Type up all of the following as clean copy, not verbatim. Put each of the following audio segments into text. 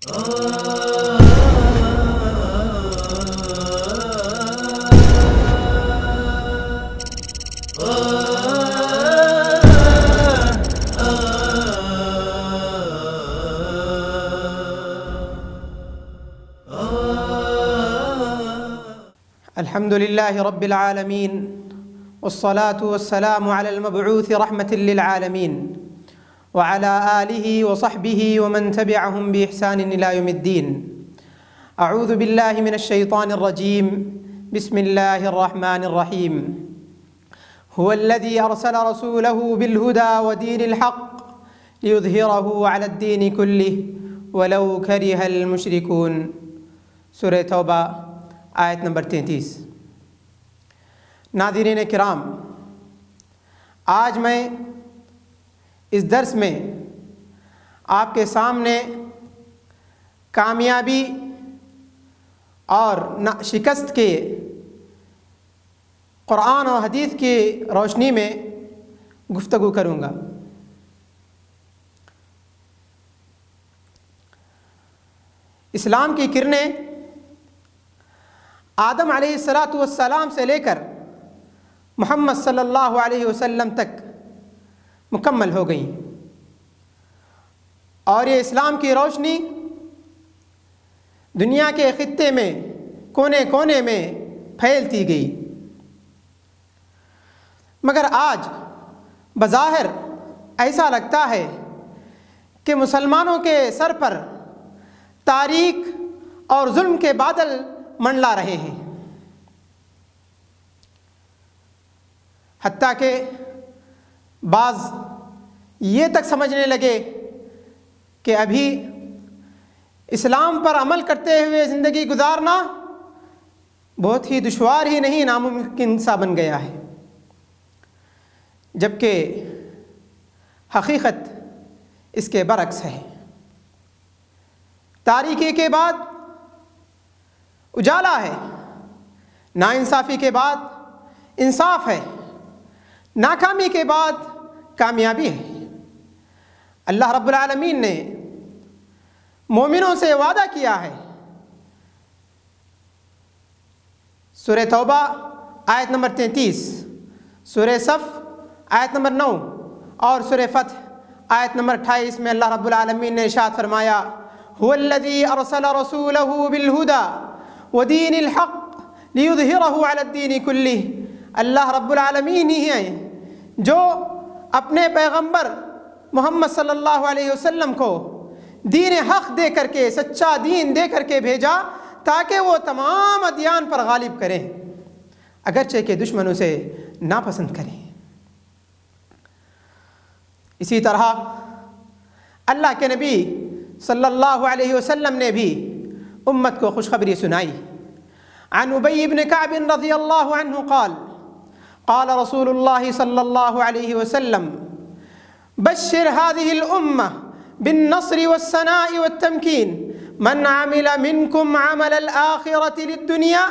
الحمد لله رب العالمين والصلاة والسلام على المبعوث رحمة للعالمين وعلى آله وصحبه ومن تبعهم بإحسان إلى يوم الدين. أعوذ بالله من الشيطان الرجيم. بسم الله الرحمن الرحيم. هو الذي أرسل رسوله بالهدى ودين الحق ليظهره على الدين كله ولو كره المشركون. سورہ توبہ آیت نمبر 33. ناظرین کرام، آج میں اس درس میں آپ کے سامنے کامیابی اور شکست کے قرآن و حدیث کی روشنی میں گفتگو کروں گا. اسلام کی کرنیں آدم علیہ السلام سے لے کر محمد صلی اللہ علیہ وسلم تک مکمل ہو گئیں، اور یہ اسلام کی روشنی دنیا کے خطے میں کونے کونے میں پھیلتی گئی. مگر آج بظاہر ایسا لگتا ہے کہ مسلمانوں کے سر پر تاریک اور ظلم کے بادل منڈلا رہے ہیں، حتیٰ کہ بعض یہ تک سمجھنے لگے کہ ابھی اسلام پر عمل کرتے ہوئے زندگی گزارنا بہت ہی دشوار ہی نہیں، ناممکن سا بن گیا ہے. جبکہ حقیقت اس کے برعکس ہے. تاریکی کے بعد اجالا ہے، ناانصافی کے بعد انصاف ہے، ناکامی کے بعد کامیابی ہے. اللہ رب العالمین نے مومنوں سے وعدہ کیا ہے. سورہ توبہ آیت نمبر 33، سورہ صف آیت نمبر 9 اور سورہ فتح آیت نمبر 28 میں اللہ رب العالمین نے ارشاد فرمایا: هو الذی ارسل رسولہ بالہدی ودین الحق لیظہرہ علی الدین کلہ. اللہ رب العالمین ہی ہیں جو اپنے پیغمبر محمد صلی اللہ علیہ وسلم کو دین حق دے کر کے، سچا دین دے کر کے بھیجا تاکہ وہ تمام ادیان پر غالب کریں، اگرچہ کہ دشمنوں سے ناپسند کریں. اسی طرح اللہ کے نبی صلی اللہ علیہ وسلم نے بھی امت کو خوشخبری سنائی. عن ابی بن کعب رضی اللہ عنہ قال قال رسول اللہ صلی اللہ علیہ وسلم: بشر هذه الأمة بالنصر والثناء والتمكين من عمل منكم عمل الآخرة للدنيا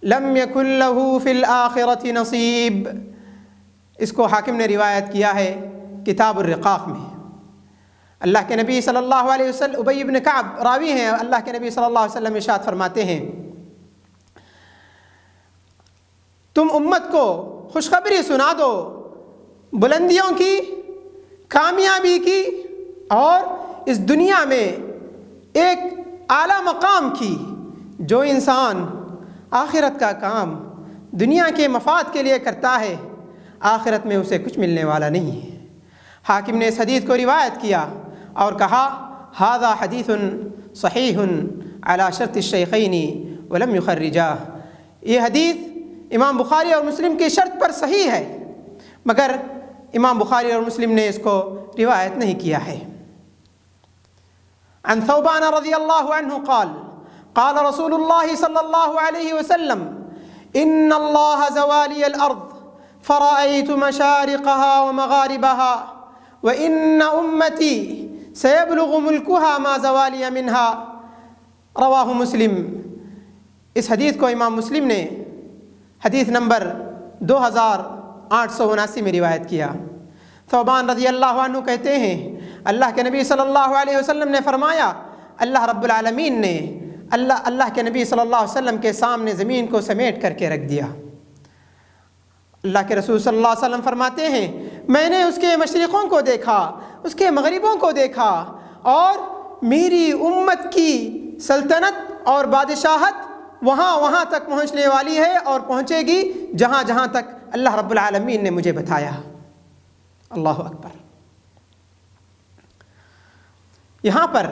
لم يكن له في الآخرة نصيب. اس کو حاکم نے روایت کیا ہے کتاب الرقاق میں. اللہ کے نبی صلی اللہ علیہ وسلم، ابی بن کعب راوی ہیں، اللہ کے نبی صلی اللہ علیہ وسلم ارشاد فرماتے ہیں: تم امت کو خوشخبری سنا دو بلندیوں کی، کامیابی کی، اور اس دنیا میں ایک اعلیٰ مقام کی. جو انسان آخرت کا کام دنیا کے مفاد کے لیے کرتا ہے، آخرت میں اسے کچھ ملنے والا نہیں ہے. حاکم نے اس حدیث کو روایت کیا اور کہا: ھذا حدیث صحیح علی شرط الشیخین ولم یخرجہ. یہ حدیث امام بخاری اور مسلم کی شرط پر صحیح ہے، مگر امام بخاری اور مسلم نے اس کو روایت نہیں کیا ہے. عن ثوبان رضی اللہ عنہ قال قال رسول اللہ صلی اللہ علیہ وسلم: ان اللہ زوالی الارض فرأيت مشارقها ومغاربها وإن أمتي سيبلغ ملكها ما زوالي منها. رواہ مسلم. اس حدیث کو امام مسلم نے حدیث نمبر 2879 میں روایت کیا. ثوبان رضی اللہ عنہ کہتے ہیں اللہ کے نبی صلی اللہ علیہ وسلم نے فرمایا اللہ رب العالمین نے اللہ کے نبی صلی اللہ علیہ وسلم کے سامنے زمین کو سمیٹ کر کے رکھ دیا۔ اللہ کے رسول صلی اللہ علیہ وسلم فرماتے ہیں میں نے اس کے مشرقوں کو دیکھا، اس کے مغربوں کو دیکھا، اور میری امت کی سلطنت اور بادشاہت وہاں تک پہنچنے والی ہے اور پہنچے گی جہاں تک اللہ رب العالمین نے مجھے بتایا۔ اللہ اکبر۔ یہاں پر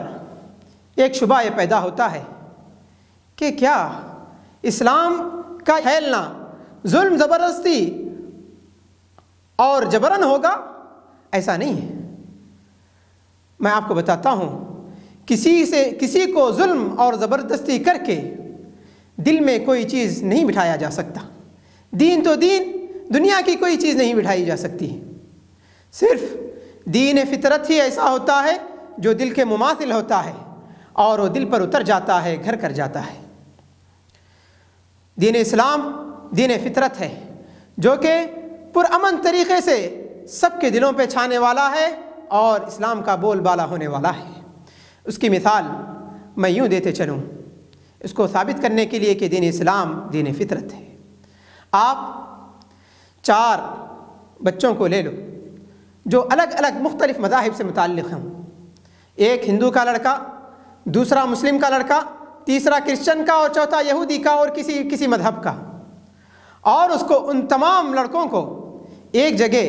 ایک شبہ یہ پیدا ہوتا ہے کہ کیا اسلام کا پھیلنا ظلم، زبردستی اور جبرن ہوگا؟ ایسا نہیں ہے۔ میں آپ کو بتاتا ہوں، کسی کو ظلم اور زبردستی کر کے دل میں کوئی چیز نہیں بٹھایا جا سکتا۔ دین تو دین، دنیا کی کوئی چیز نہیں بٹھائی جا سکتی۔ صرف دین فطرت ہی ایسا ہوتا ہے جو دل کے مماثل ہوتا ہے اور وہ دل پر اتر جاتا ہے، گھر کر جاتا ہے۔ دین اسلام دین فطرت ہے جو کہ پرامن طریقے سے سب کے دلوں پہ چھانے والا ہے اور اسلام کا بول بالا ہونے والا ہے۔ اس کی مثال میں یوں دیتے چلوں اس کو ثابت کرنے کے لیے کہ دین اسلام دین فطرت ہے۔ آپ 4 بچوں کو لے لو جو الگ الگ مختلف مذاہب سے متعلق ہیں، ایک ہندو کا لڑکا، دوسرا مسلم کا لڑکا، تیسرا کرسچن کا اور چوتھا یہودی کا اور کسی مذہب کا، اور اس کو ان تمام لڑکوں کو ایک جگہ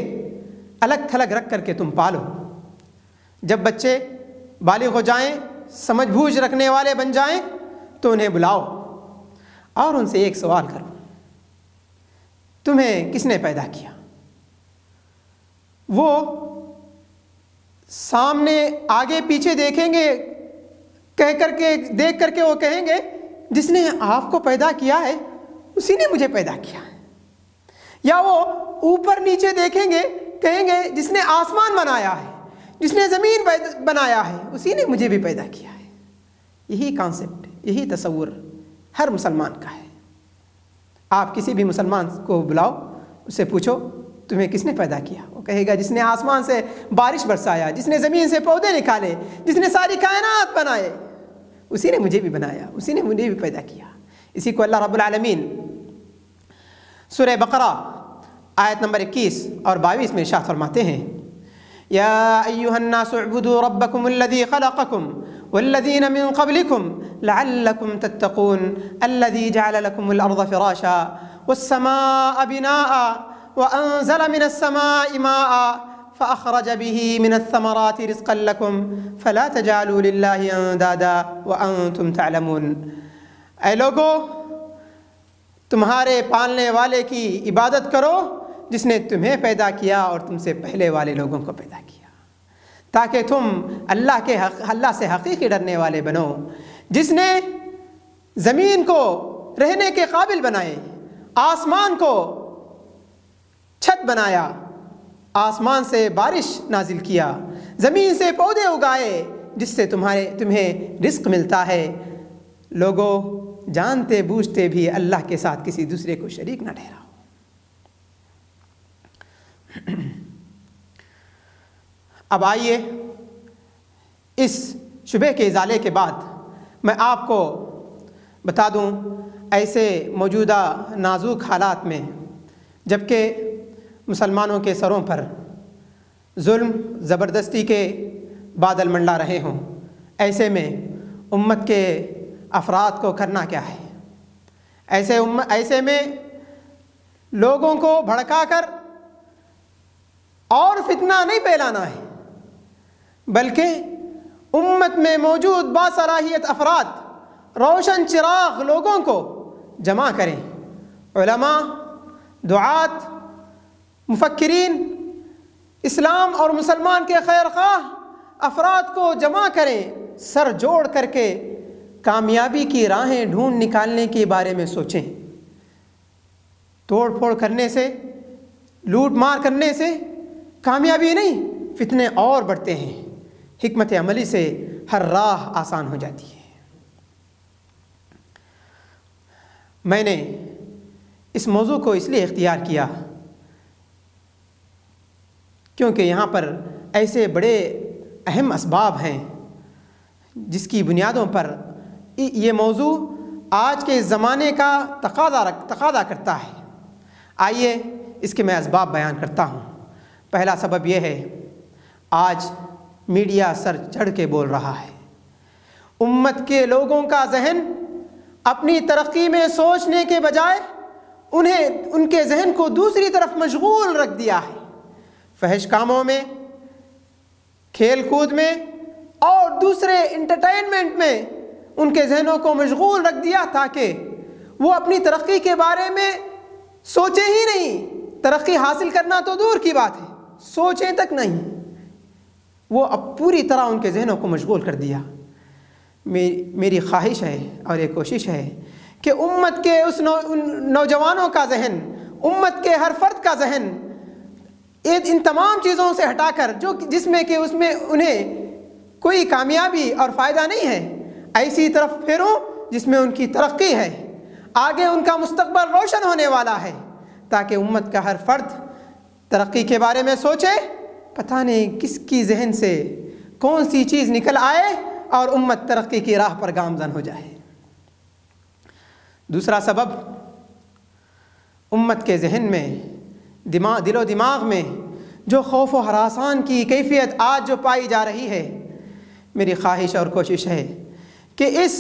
الگ تھلگ رکھ کر کے تم پالو۔ جب بچے بالغ ہو جائیں، سمجھ بوجھ رکھنے والے بن جائیں تو انہیں بلاؤ اور ان سے ایک سوال کرو، تمہیں کس نے پیدا کیا؟ وہ سامنے آگے پیچھے دیکھیں گے، دیکھ کر کے وہ کہیں گے جس نے آپ کو پیدا کیا ہے اسی نے مجھے پیدا کیا ہے۔ یا وہ اوپر نیچے دیکھیں گے، کہیں گے جس نے آسمان بنایا ہے، جس نے زمین بنایا ہے اسی نے مجھے بھی پیدا کیا ہے۔ یہی کانسیپٹ، یہی تصور ہر مسلمان کا ہے۔ آپ کسی بھی مسلمان کو بلاؤ، اس سے پوچھو تمہیں کس نے پیدا کیا؟ وہ کہے گا جس نے آسمان سے بارش برسایا، جس نے زمین سے پودے نکالے، جس نے ساری کائنات بنائے اسی نے مجھے بھی بنایا، اسی نے مجھے بھی پیدا کیا۔ اسی کو اللہ رب العالمین سورہ بقرہ آیت نمبر 21 اور 22 میں ارشاد فرماتے ہیں یا ایھا الناس اعبدوا ربکم الذی خلقکم والذین من قبلکم لعلکم تتقون الذی جعل لکم الارض فراشا والسماء بناء وانزل من السماء ماء فأخرج به من الثمرات رزقا لكم فلا تجعلوا لله اندادا وانتم تعلمون۔ اے لوگو، تمہارے پالنے والے کی عبادت کرو جس نے تمہیں پیدا کیا اور تم سے پہلے والے لوگوں کو پیدا کیا، تاکہ تم اللہ سے حقیقی ڈرنے والے بنو، جس نے زمین کو رہنے کے قابل بنائے، آسمان کو چھت بنایا، آسمان سے بارش نازل کیا، زمین سے پودے اگائے جس سے تمہیں رزق ملتا ہے۔ لوگوں، جانتے بوجھتے بھی اللہ کے ساتھ کسی دوسرے کو شریک نہ ٹھہراؤ۔ اب آئیے اس شبہ کے ازالے کے بعد میں آپ کو بتا دوں ایسے موجودہ نازک حالات میں جبکہ مسلمانوں کے سروں پر ظلم زبردستی کے بادل منڈلا رہے ہوں، ایسے میں امت کے افراد کو کرنا کیا ہے؟ ایسے میں لوگوں کو بھڑکا کر اور فتنہ نہیں پھیلانا ہے، بلکہ امت میں موجود باصلاحیت افراد، روشن چراغ لوگوں کو جمع کریں، علماء، دعات، مفکرین، اسلام اور مسلمان کے خیر خواہ افراد کو جمع کریں، سر جوڑ کر کے کامیابی کی راہیں ڈھونڈ نکالنے کے بارے میں سوچیں۔ توڑ پھوڑ کرنے سے، لوٹ مار کرنے سے کامیابی نہیں، فتنے اور بڑھتے ہیں۔ حکمت عملی سے ہر راہ آسان ہو جاتی ہے۔ میں نے اس موضوع کو اس لیے اختیار کیا کیونکہ یہاں پر ایسے بڑے اہم اسباب ہیں جس کی بنیادوں پر یہ موضوع آج کے زمانے کا تقاضا کرتا ہے۔ آئیے اس کے میں اسباب بیان کرتا ہوں۔ پہلا سبب یہ ہے، آج میڈیا سر چڑھ کے بول رہا ہے۔ امت کے لوگوں کا ذہن اپنی ترقی میں سوچنے کے بجائے ان کے ذہن کو دوسری طرف مشغول رکھ دیا ہے۔ فحش کاموں میں، کھیل کود میں اور دوسرے انٹرٹینمنٹ میں ان کے ذہنوں کو مشغول رکھ دیا تاکہ وہ اپنی ترقی کے بارے میں سوچیں ہی نہیں۔ ترقی حاصل کرنا تو دور کی بات ہے، سوچیں تک نہیں۔ وہ اب پوری طرح ان کے ذہنوں کو مشغول کر دیا۔ میری خواہش ہے اور یہ کوشش ہے کہ امت کے اس نوجوانوں کا ذہن، امت کے ہر فرد کا ذہن ان تمام چیزوں سے ہٹا کر جس میں کہ اس میں انہیں کوئی کامیابی اور فائدہ نہیں ہے، ایسی طرف پھیروں جس میں ان کی ترقی ہے، آگے ان کا مستقبل روشن ہونے والا ہے، تاکہ امت کا ہر فرد ترقی کے بارے میں سوچے۔ پتہ نہیں کس کی ذہن سے کون سی چیز نکل آئے اور امت ترقی کی راہ پر گامزن ہو جائے۔ دوسرا سبب، امت کے ذہن میں، دل و دماغ میں جو خوف و ہراسان کی کیفیت آج جو پائی جا رہی ہے، میری خواہش اور کوشش ہے کہ اس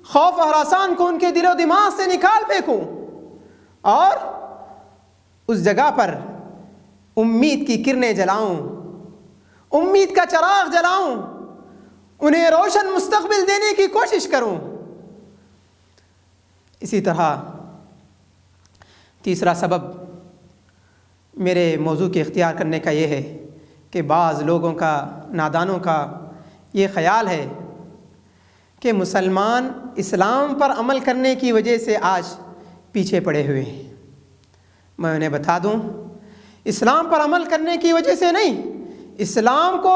خوف و ہراسان کو ان کے دل و دماغ سے نکال پھینکوں اور اس جگہ پر امید کی کرنیں جلاؤں، امید کا چراغ جلاؤں، انہیں روشن مستقبل دینے کی کوشش کروں۔ اسی طرح تیسرا سبب میرے موضوع کے اختیار کرنے کا یہ ہے کہ بعض لوگوں کا، نادانوں کا یہ خیال ہے کہ مسلمان اسلام پر عمل کرنے کی وجہ سے آج پیچھے پڑے ہوئے ہیں۔ میں انہیں بتا دوں، اسلام پر عمل کرنے کی وجہ سے نہیں، اسلام کو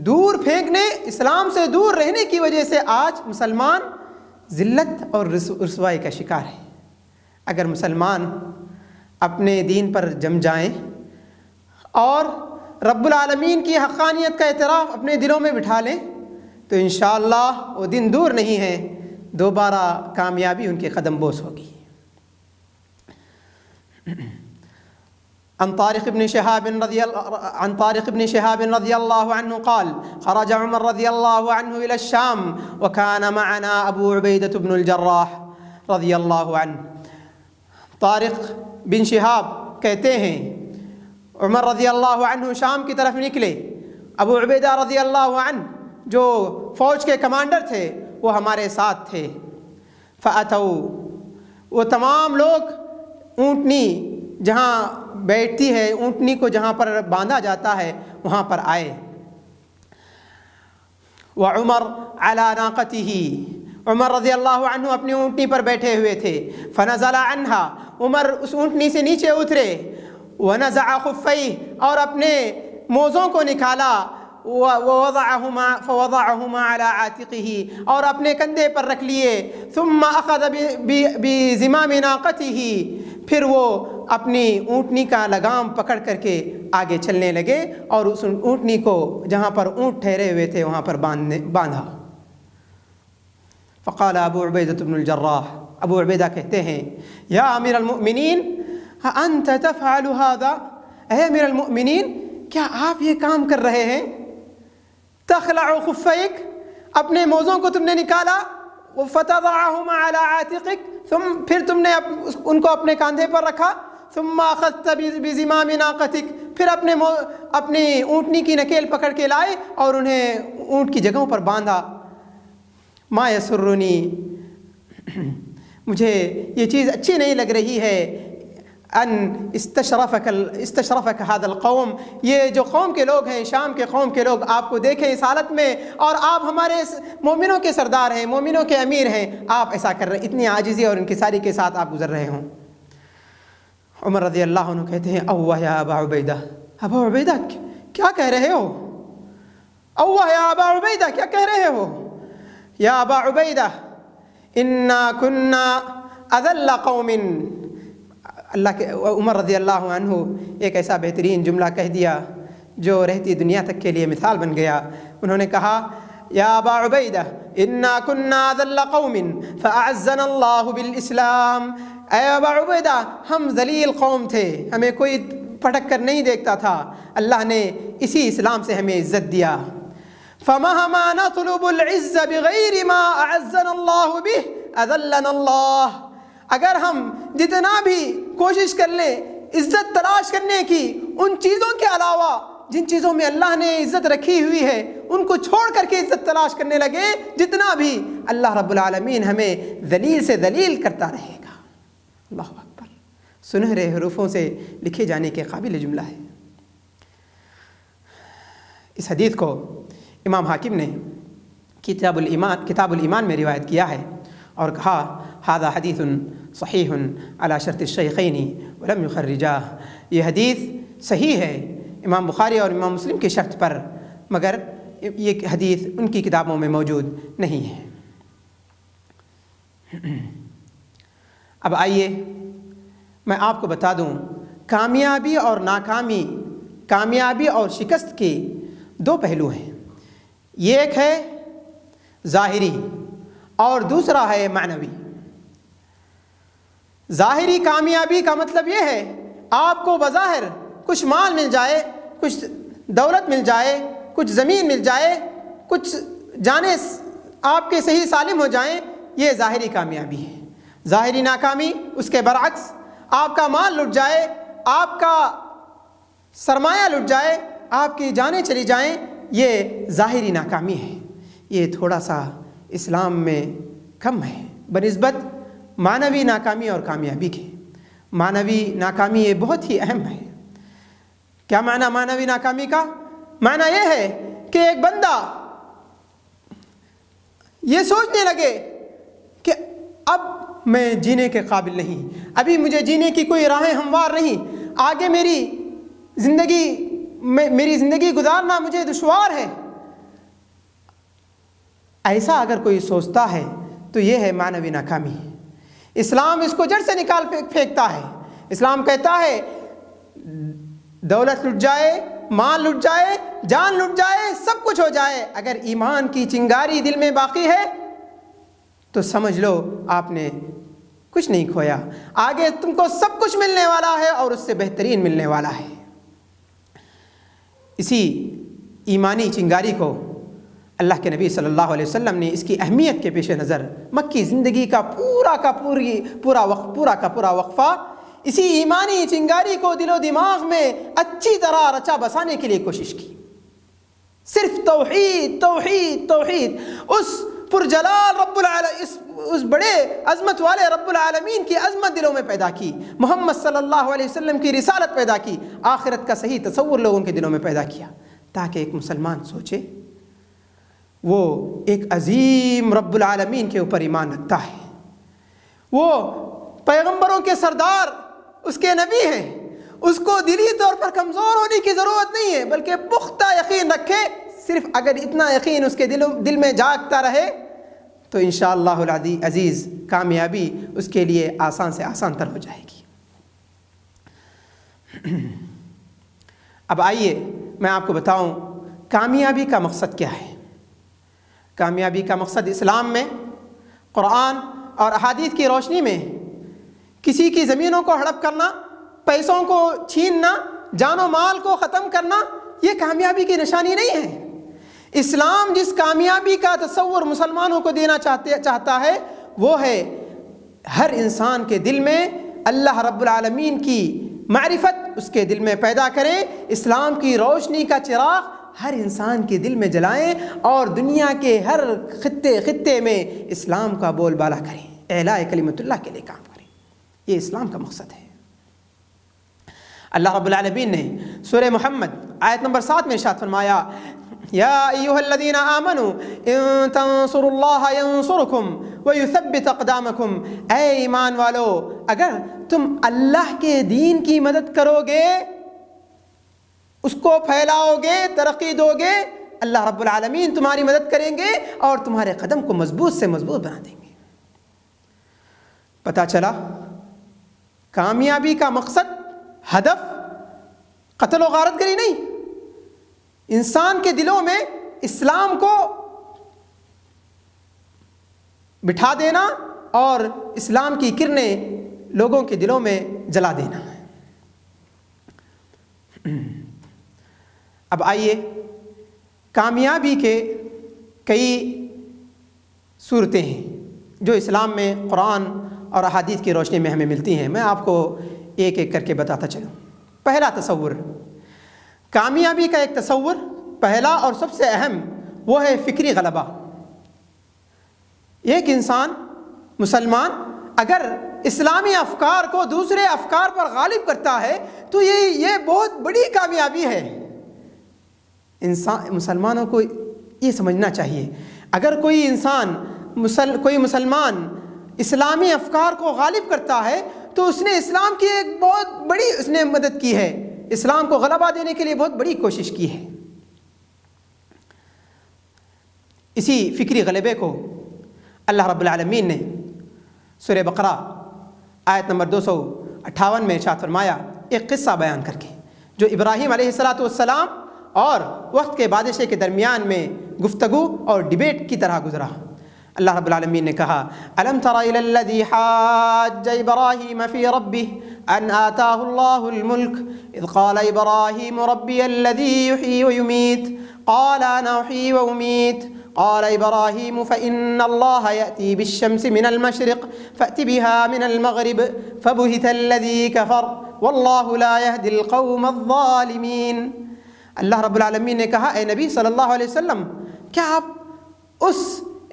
دور پھینکنے، اسلام سے دور رہنے کی وجہ سے آج مسلمان ذلت اور رسوائی کا شکار ہے۔ اگر مسلمان اپنے دین پر جم جائیں اور رب العالمین کی حقانیت کا اعتراف اپنے دلوں میں بٹھا لیں تو انشاءاللہ وہ دن دور نہیں ہے، دوبارہ کامیابی ان کے قدم بوس ہوگی۔ عن طارق بن شهاب رضي الله عنه قال خرج عمر رضي الله عنه إلى الشام وكان معنا أبو عبيدة بن الجراح رضي الله عنه۔ طارق بن شہاب کہتے ہیں عمر رضی اللہ عنہ شام کی طرف نکلے، ابو عبیدہ رضی اللہ عنہ جو فوج کے کمانڈر تھے وہ ہمارے ساتھ تھے۔ فَأَتَوْا، وہ تمام لوگ اونٹنی جہاں بیٹھتی ہے، اونٹنی کو جہاں پر باندھا جاتا ہے وہاں پر آئے۔ وعمر علی ناقتہ، عمر رضی اللہ عنہ اپنی اونٹنی پر بیٹھے ہوئے تھے۔ فنزل عنہا، عمر اس اونٹنی سے نیچے اترے۔ ونزع خفیہ، اور اپنے موزوں کو نکالا۔ فوضعہما علی عاتقہ، اور اپنے کندھے پر رکھ لیے۔ ثم اخذ بزمام ناقتہ، پھر وہ اپنی اونٹنی کا لگام پکڑ کر کے آگے چلنے لگے اور اس اونٹنی کو جہاں پر اونٹ ٹھہرے ہوئے تھے وہاں پر باندھا۔ فقال ابو عبیدہ بن الجراح، ابو عبیدہ کہتے ہیں یا امیر المؤمنین انت تفعل هذا، اے امیر المؤمنین کیا آپ یہ کام کر رہے ہیں؟ تخلع خفیک، اپنے موزوں کو تم نے نکالا، فتضعهما على عاتقک، پھر تم نے ان کو اپنے کاندھے پر رکھا۔ ثم اخذت بزمام ناقتک، پھر اپنی اونٹنی کی نکیل پکڑ کے لائے اور انہیں اونٹ کی جگہوں پر باندھا۔ ما یسرنی، مجھے یہ چیز اچھی نہیں لگ رہی ہے، ان استشرفک هذا القوم، یہ جو قوم کے لوگ ہیں، شام کے قوم کے لوگ آپ کو دیکھیں اس حالت میں، اور آپ ہمارے مومنوں کے سردار ہیں، مومنوں کے امیر ہیں، آپ ایسا کر رہے ہیں، اتنی عاجزی اور انکساری کے ساتھ آپ گزر رہے ہوں۔ عمر رضی اللہ عنہ کہتے ہیں اوہ یا ابا عبیدہ، ابا عبیدہ کیا کہہ رہے ہو؟ اوہ یا ابا عبیدہ کیا کہہ رہے ہو؟ یا ابا عبیدہ انا کنا اذل قوم، اللہ کے عمر رضی اللہ عنہ ایک ایسا بہترین جملہ کہہ دیا جو رہتی دنیا تک کے لیے مثال بن گیا۔ انہوں نے کہا یا ابا عبیدہ انا کنا ذل قوم فاعزنا اللہ بالاسلام، اے ابا عبیدہ ہم ذلیل قوم تھے، ہمیں کوئی پٹک کر نہیں دیکھتا تھا، اللہ نے اسی اسلام سے ہمیں عزت دیا۔ فمہما نطلب العز بغیر ما اعزنا اللہ بہ اذلنا اللہ، اگر ہم جتنا بھی کوشش کر لیں عزت تلاش کرنے کی ان چیزوں کے علاوہ جن چیزوں میں اللہ نے عزت رکھی ہوئی ہے ان کو چھوڑ کر کے عزت تلاش کرنے لگے، جتنا بھی اللہ رب العالمین ہمیں ذلیل سے ذلیل کرتا رہے گا۔ اللہ اکبر، سنہرے حروفوں سے لکھے جانے کے قابل جملہ ہے۔ اس حدیث کو امام حاکم نے کتاب الایمان میں روایت کیا ہے اور کہا ھذا حدیث صحیح علی شرط الشیخین ولم یخرجاہ، یہ حدیث صحیح ہے امام بخاری اور امام مسلم کی شرط پر، مگر یہ حدیث ان کی کتابوں میں موجود نہیں ہے۔ اب آئیے میں آپ کو بتا دوں کامیابی اور ناکامی، کامیابی اور شکست کے دو پہلو ہیں، یہ ایک ہے ظاہری اور دوسرا ہے معنوی۔ ظاہری کامیابی کا مطلب یہ ہے آپ کو بظاہر کچھ مال مل جائے، کچھ دولت مل جائے، کچھ زمین مل جائے، کچھ جانیں آپ کے صحیح سالم ہو جائیں، یہ ظاہری کامیابی ہے۔ ظاہری ناکامی اس کے برعکس، آپ کا مال لٹ جائے، آپ کا سرمایہ لٹ جائے، آپ کی جانیں چلی جائیں، یہ ظاہری ناکامی ہے۔ یہ تھوڑا سا اسلام میں کم ہے بنسبت معنوی ناکامی اور کامیابی کے۔ معنوی ناکامی یہ بہت ہی اہم ہے۔ کیا معنی معنوی ناکامی کا؟ معنی یہ ہے کہ ایک بندہ یہ سوچنے لگے کہ اب میں جینے کے قابل نہیں، ابھی مجھے جینے کی کوئی راہیں ہموار نہیں، آگے میری زندگی گزارنا مجھے دشوار ہے۔ ایسا اگر کوئی سوچتا ہے تو یہ ہے معنوی ناکامی۔ اسلام اس کو جڑ سے نکال پھینکتا ہے۔ اسلام کہتا ہے دولت لٹ جائے، مال لٹ جائے، جان لٹ جائے، سب کچھ ہو جائے، اگر ایمان کی چنگاری دل میں باقی ہے تو سمجھ لو آپ نے کچھ نہیں کھویا، آگے تم کو سب کچھ ملنے والا ہے اور اس سے بہترین ملنے والا ہے۔ اسی ایمانی چنگاری کو اللہ کے نبی صلی اللہ علیہ وسلم نے اس کی اہمیت کے پیش نظر مکی زندگی کا پورا وقفہ اسی ایمانی چنگاری کو دل و دماغ میں اچھی طرح رچا بسانے کے لیے کوشش کی۔ صرف توحید توحید توحید، اس پرجلال رب العالمین، اس بڑے عظمت والے رب العالمین کی عظمت دلوں میں پیدا کی، محمد صلی اللہ علیہ وسلم کی رسالت پیدا کی، آخرت کا صحیح تصور لوگوں کے دلوں میں پیدا کیا، تاکہ ایک مسلمان سوچے وہ ایک عظیم رب العالمین کے اوپر ایمان رکھتا ہے، وہ پیغمبروں کے سردار اس کے نبی ہیں، اس کو دلی طور پر کمزور ہونے کی ضرورت نہیں ہے، بلکہ پختہ یقین رکھے۔ صرف اگر اتنا یقین اس کے دل میں جاگتا رہے تو انشاءاللہ العزیز کامیابی اس کے لیے آسان سے آسان تر ہو جائے گی۔ اب آئیے میں آپ کو بتاؤں کامیابی کا مقصد کیا ہے۔ کامیابی کا مقصد اسلام میں، قرآن اور احادیث کی روشنی میں کسی کی زمینوں کو ہڑپ کرنا، پیسوں کو چھیننا، جان و مال کو ختم کرنا، یہ کامیابی کی نشانی نہیں ہے۔ اسلام جس کامیابی کا تصور مسلمانوں کو دینا چاہتا ہے وہ ہے ہر انسان کے دل میں اللہ رب العالمین کی معرفت اس کے دل میں پیدا کریں، اسلام کی روشنی کا چراغ ہر انسان کے دل میں جلائیں اور دنیا کے ہر خطے میں اسلام کا بول بالا کریں، اعلاء کلمت اللہ کے لیے کام کریں۔ یہ اسلام کا مقصد ہے۔ اللہ رب العالمین نے سورہ محمد آیت نمبر 7 میں ارشاد فرمایا یا ایھا الذین آمنوا ان تنصروا اللہ ینصرکم ویثبت اقدامکم، اے ایمان والو اگر تم اللہ کے دین کی مدد کرو گے، اس کو پھیلاؤ گے، ترقی دو گے، اللہ رب العالمین تمہاری مدد کریں گے اور تمہارے قدم کو مضبوط سے مضبوط بنا دیں گے۔ پتہ چلا کامیابی کا مقصد، ہدف قتل و غارت گری نہیں، انسان کے دلوں میں اسلام کو بٹھا دینا اور اسلام کی کرنیں لوگوں کے دلوں میں جلا دینا۔ اب آئیے کامیابی کے کئی صورتیں ہیں جو اسلام میں قرآن اور احادیث کی روشنی میں ہمیں ملتی ہیں، میں آپ کو ایک ایک کر کے بتاتا چلوں۔ پہلا تصور، کامیابی کا ایک تصور پہلا اور سب سے اہم وہ ہے فکری غلبہ۔ ایک انسان مسلمان اگر اسلامی افکار کو دوسرے افکار پر غالب کرتا ہے تو یہ بہت بڑی کامیابی ہے۔ مسلمانوں کو یہ سمجھنا چاہیے، اگر کوئی مسلمان اسلامی افکار کو غالب کرتا ہے تو اس نے اسلام کی ایک بہت بڑی اس نے مدد کی ہے، اسلام کو غلبہ دینے کے لیے بہت بڑی کوشش کی ہے۔ اسی فکری غلبے کو اللہ رب العالمین نے سورہ بقرہ آیت نمبر 258 میں ارشاد فرمایا، ایک قصہ بیان کر کے جو ابراہیم علیہ السلام اور وقت کے بادشاہ کے درمیان میں گفتگو اور ڈیبیٹ کی طرح گزرا۔ اللہ رب العالمین نے کہا، الم تر الی الذی حاج ابراہیم فی ربہ ان آتاہ اللہ الملک اذ قال ابراہیم ربی الذی یحیی ویمیت قال انا احیی وامیت قال ابراہیم فإن اللہ یأتی بالشمس من المشرق فأت بها من المغرب فبہت الذی کفر واللہ لا یہدی القوم الظالمین۔ اللہ رب العالمین نے کہا، اے نبی صلی اللہ علیہ وسلم، کیا آپ اس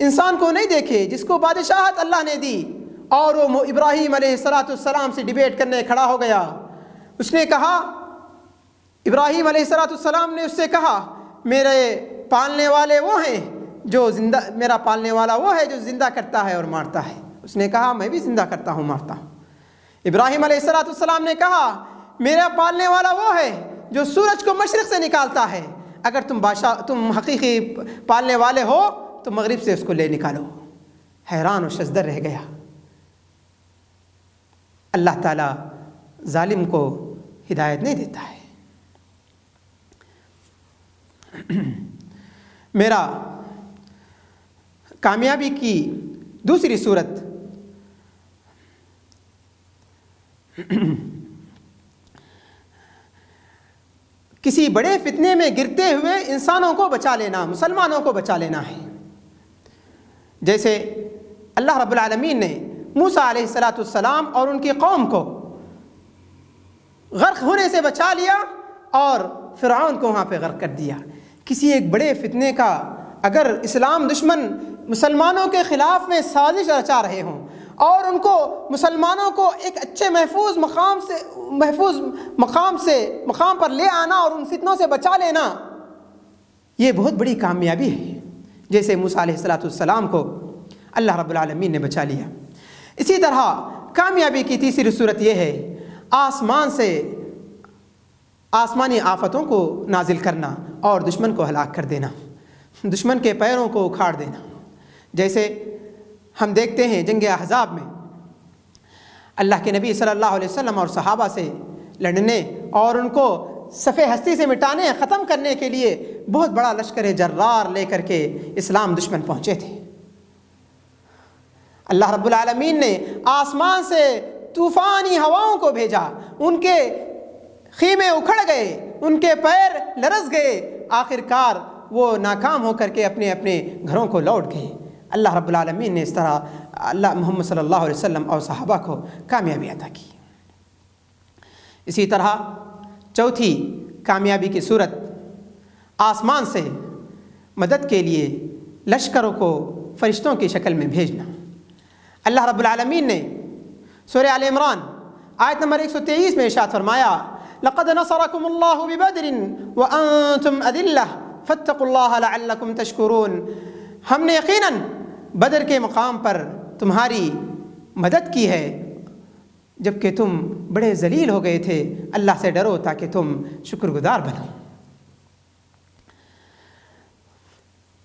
انسان کو نہیں دیکھے جس کو بادشاہت اللہ نے دی اور وہ ابراہیم علیہ السلام سے ڈیبیٹ کرنے کھڑا ہو گیا؟ اس نے کہا، ابراہیم علیہ السلام نے اس سے کہا، میرے پالنے والے وہ ہیں جو زندہ، میرا پالنے والا وہ ہے جو زندہ کرتا ہے اور مارتا ہے۔ اس نے کہا، میں بھی زندہ کرتا ہوں مارتا ہوں۔ ابراہیم علیہ السلام نے کہا، میرا پالنے والا وہ ہے جو سورج کو مشرق سے نکالتا ہے، اگر تم حقیقی پالنے والے ہو تو مغرب سے اس کو لے نکالو۔ حیران و شزدر رہ گیا۔ اللہ تعالیٰ ظالم کو ہدایت نہیں دیتا ہے۔ میرا کامیابی کی دوسری صورت کسی بڑے فتنے میں گرتے ہوئے انسانوں کو بچا لینا، مسلمانوں کو بچا لینا ہے۔ جیسے اللہ رب العالمین نے موسیٰ علیہ السلام اور ان کی قوم کو غرق ہونے سے بچا لیا اور فرعون کو وہاں پہ غرق کر دیا۔ کسی ایک بڑے فتنے کا اگر اسلام دشمن مسلمانوں کے خلاف میں سازش رچا رہے ہوں اور ان کو مسلمانوں کو ایک اچھے محفوظ مقام پر لے آنا اور ان فتنوں سے بچا لینا، یہ بہت بڑی کامیابی ہے۔ جیسے موسیٰ علیہ السلام کو اللہ رب العالمین نے بچا لیا۔ اسی طرح کامیابی کی تیسری صورت یہ ہے آسمان سے آسمانی آفتوں کو نازل کرنا اور دشمن کو ہلاک کر دینا، دشمن کے پیروں کو اکھاڑ دینا۔ جیسے ہم دیکھتے ہیں جنگ احزاب میں اللہ کے نبی صلی اللہ علیہ وسلم اور صحابہ سے لڑنے اور ان کو صفِ ہستی سے مٹانے، ختم کرنے کے لیے بہت بڑا لشکر جرار لے کر کے اسلام دشمن پہنچے تھے۔ اللہ رب العالمین نے آسمان سے طوفانی ہواؤں کو بھیجا، ان کے خیمے اکھڑ گئے، ان کے پیر لرز گئے، آخر کار وہ ناکام ہو کر کے اپنے اپنے گھروں کو لوٹ گئے۔ اللہ رب العالمین نے اس طرح اللہ محمد صلی اللہ علیہ وسلم اور صحابہ کو کامیابی عطا کی۔ اسی طرح چوتھی کامیابی کی صورت آسمان سے مدد کے لیے لشکروں کو فرشتوں کی شکل میں بھیجنا۔ اللہ رب العالمین نے سورہ آل عمران آیت نمبر 123 میں ارشاد فرمایا، لقد نصرکم اللہ ببدر وانتم اذلہ فاتقوا اللہ لعلکم تشکرون۔ ہم نے یقیناً بدر کے مقام پر تمہاری مدد کی ہے جبکہ تم بڑے ذلیل ہو گئے تھے، اللہ سے ڈرو تاکہ تم شکر گزار بنو۔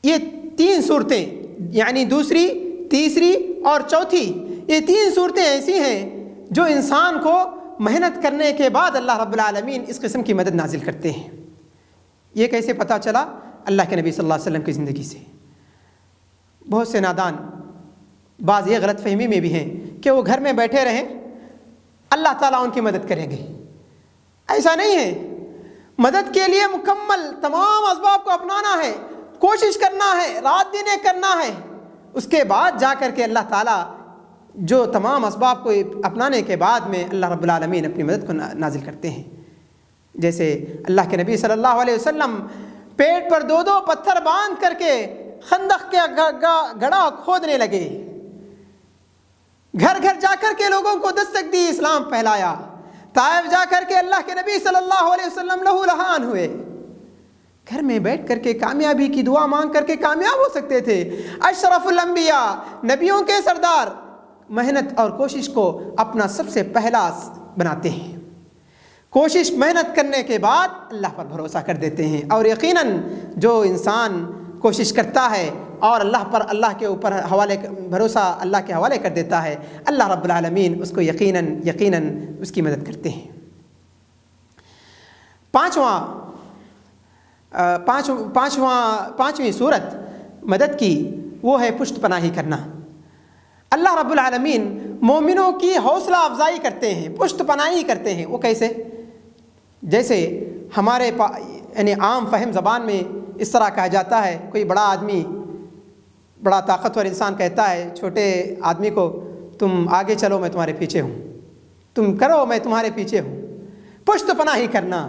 یہ تین صورتیں یعنی دوسری، تیسری اور چوتھی، یہ تین صورتیں ایسی ہیں جو انسان کو محنت کرنے کے بعد اللہ رب العالمین اس قسم کی مدد نازل کرتے ہیں۔ یہ کیسے پتہ چلا؟ اللہ کے نبی صلی اللہ علیہ وسلم کی زندگی سے۔ بہت سے نادان بعض یہ غلط فہمی میں بھی ہیں کہ وہ گھر میں بیٹھے رہیں، اللہ تعالیٰ ان کی مدد کریں گے۔ ایسا نہیں ہے، مدد کے لیے مکمل تمام اسباب کو اپنانا ہے، کوشش کرنا ہے، رات دن کرنا ہے، اس کے بعد جا کر کے اللہ تعالیٰ جو تمام اسباب کو اپنانے کے بعد میں اللہ رب العالمین اپنی مدد کو نازل کرتے ہیں۔ جیسے اللہ کے نبی صلی اللہ علیہ وسلم پیٹ پر 2 پتھر باندھ کر کے خندق کے گڑھا کھودنے لگے، گھر گھر جا کر کے لوگوں کو دستک دی، اسلام پھیلایا، طائف جا کر کے اللہ کے نبی صلی اللہ علیہ وسلم لہو لہان ہوئے۔ گھر میں بیٹھ کر کے کامیابی کی دعا مانگ کر کے کامیاب ہو سکتے تھے۔ اشرف الانبیاء، نبیوں کے سردار، محنت اور کوشش کو اپنا سب سے پہلا بناتے ہیں، کوشش محنت کرنے کے بعد اللہ پر بھروسہ کر دیتے ہیں، اور یقیناً جو انسان کوشش کرتا ہے اور اللہ کے اوپر بھروسہ اللہ کے حوالے کر دیتا ہے، اللہ رب العالمین اس کو یقیناً اس کی مدد کرتے ہیں۔ پانچویں صورت مدد کی وہ ہے پشت پناہی کرنا۔ اللہ رب العالمین مومنوں کی حوصلہ افزائی کرتے ہیں، پشت پناہی کرتے ہیں۔ وہ کیسے؟ جیسے ہمارے یعنی عام فہم زبان میں اس طرح کہا جاتا ہے، کوئی بڑا آدمی، بڑا طاقتور انسان کہتا ہے چھوٹے آدمی کو، تم آگے چلو میں تمہارے پیچھے ہوں، تم کرو میں تمہارے پیچھے ہوں۔ پشت پناہی کرنا،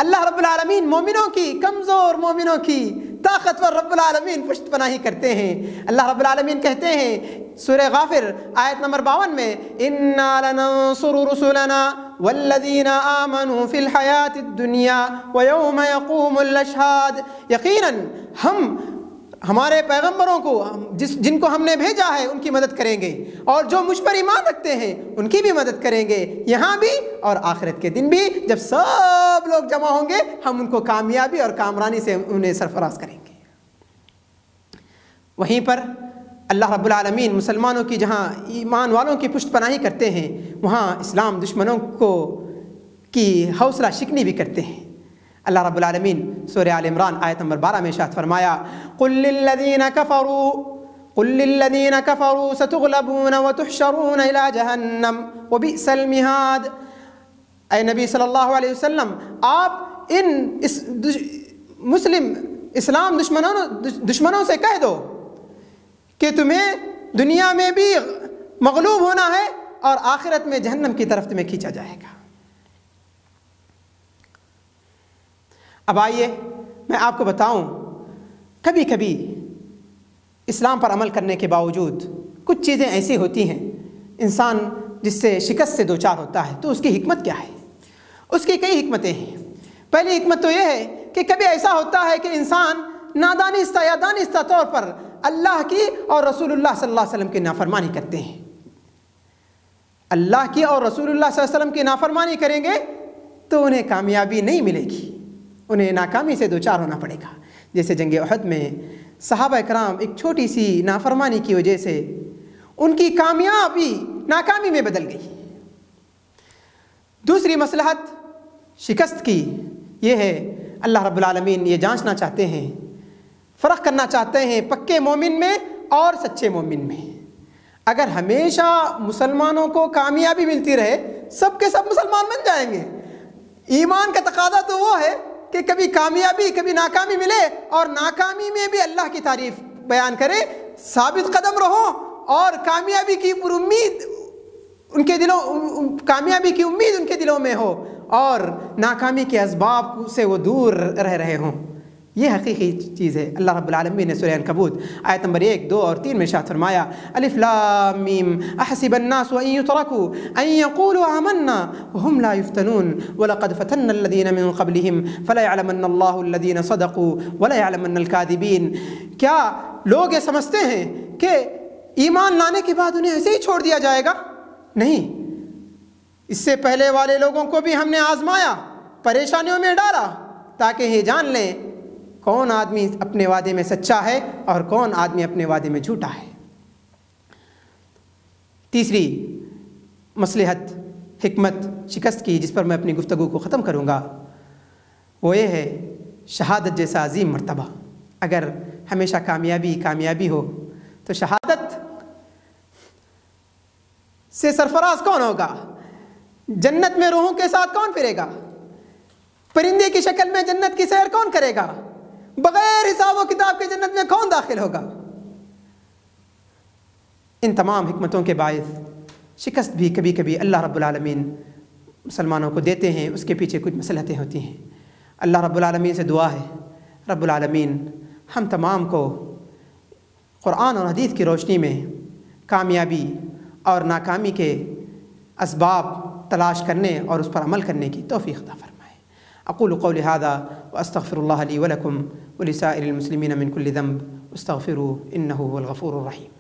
اللہ رب العالمین مومنوں کی، کمزور مومنوں کی، طاقتور رب العالمین پشت پناہی کرتے ہیں۔ اللہ رب العالمین کہتے ہیں سورہ غافر آیت نمبر 52 میں، اِنَّا لَنَنصُرُ رُسُلَنَا وَالَّذِينَ آمَنُوا فِي الْحَيَاةِ الدُّنْيَا وَيَوْمَ يَقُومُ الْأَشْهَادُ، یقیناً ہم ہمارے پیغمبروں کو جن کو ہم نے بھیجا ہے ان کی مدد کریں گے، اور جو مجھ پر ایمان رکھتے ہیں ان کی بھی مدد کریں گے، یہاں بھی اور آخرت کے دن بھی۔ جب سب لوگ جمع ہوں گے ہم ان کو کامیابی اور کامرانی سے انہیں سرفراز کریں گے۔ وہیں پر اللہ رب العالمین مسلمانوں کی، جہاں ایمان والوں کی پشت پناہی کرتے ہیں، وہاں اسلام دشمنوں کی حوصلہ شکنی بھی کرتے ہیں۔ اللہ رب العالمین سورہ آل عمران آیت نمبر 12 میں ارشاد فرمایا، قُلْ لِلَّذِينَ كَفَرُوا سَتُغْلَبُونَ وَتُحْشَرُونَ إِلَى جَهَنَّمَ وَبِئْسَ الْمِهَادُ۔ اے نبی صلی اللہ علیہ وسلم، آپ اسلام دشمنوں سے کہہ دو کہ تمہیں دنیا میں بھی مغلوب ہونا ہے اور آخرت میں جہنم کی طرف تمہیں کھینچا جائے گا۔ اب آئیے میں آپ کو بتاؤں، کبھی کبھی اسلام پر عمل کرنے کے باوجود کچھ چیزیں ایسی ہوتی ہیں انسان جس سے شکست سے دوچار ہوتا ہے، تو اس کی حکمت کیا ہے؟ اس کی کئی حکمتیں ہیں۔ پہلی حکمت تو یہ ہے کہ کبھی ایسا ہوتا ہے کہ انسان نادانستہ یا دانستہ طور پر اللہ کی اور رسول اللہ صلی اللہ علیہ وسلم کی نافرمانی کرتے ہیں۔ اللہ کی اور رسول اللہ صلی اللہ علیہ وسلم کی نافرمانی کریں گے تو انہیں کامیابی نہیں ملے گی، انہیں ناکامی سے دوچار ہونا پڑے گا۔ جیسے جنگ احد میں صحابہ کرام ایک چھوٹی سی نافرمانی کی وجہ سے ان کی کامیابی ناکامی میں بدل گئی۔ دوسری مصلحت شکست کی یہ ہے، اللہ رب العالمین یہ جانچنا چاہتے ہیں، فرق کرنا چاہتے ہیں پکے مومن میں اور سچے مومن میں۔ اگر ہمیشہ مسلمانوں کو کامیابی ملتی رہے، سب کے سب مسلمان بن جائیں گے۔ ایمان کا تقاضا تو وہ ہے کہ کبھی کامیابی کبھی ناکامی ملے، اور ناکامی میں بھی اللہ کی تعریف بیان کرے، ثابت قدم رہو، اور کامیابی کی امید ان کے دلوں میں ہو، اور ناکامی کے اسباب سے وہ دور رہ رہے ہوں۔ یہ حقیقی چیز ہے۔ اللہ رب العالمین نے سورہ عنکبوت آیت نمبر 1، 2 اور 3 میں ارشاد فرمایا، الف لام میم احسب الناس ان يتركوا ان يقولوا آمنا وهم لا يفتنون ولقد فتنا الذين من قبلهم فلا يعلمن الله الذين صدقوا ولا يعلمن الكاذبين۔ کیا لوگ یہ سمجھتے ہیں کہ ایمان لانے کے بعد انہیں ایسے ہی چھوڑ دیا جائے گا؟ نہیں، اس سے پہلے والے لوگوں کو بھی ہم نے آزمایا، پریشانیوں میں ڈالا، تاکہ یہ جان لیں کون آدمی اپنے وعدے میں سچا ہے اور کون آدمی اپنے وعدے میں جھوٹا ہے۔ تیسری مصلحت، حکمت شکست کی، جس پر میں اپنی گفتگو کو ختم کروں گا، وہ یہ ہے شہادت جیسا عظیم مرتبہ۔ اگر ہمیشہ کامیابی ہو تو شہادت سے سرفراز کون ہوگا؟ جنت میں روحوں کے ساتھ کون پھرے گا؟ پرندے کی شکل میں جنت کی سیر کون کرے گا؟ بغیر حساب و کتاب کے جنت میں کون داخل ہوگا؟ ان تمام حکمتوں کے باعث شکست بھی کبھی کبھی اللہ رب العالمین مسلمانوں کو دیتے ہیں، اس کے پیچھے کچھ مصلحتیں ہوتی ہیں۔ اللہ رب العالمین سے دعا ہے، رب العالمین ہم تمام کو قرآن اور حدیث کی روشنی میں کامیابی اور ناکامی کے اسباب تلاش کرنے اور اس پر عمل کرنے کی توفیق عطا فرمائے۔ اقول قولی ھذا واستغفر اللہ لی ولکم ولسائر المسلمین من کل ذنب استغفروه انہ هو الغفور الرحیم۔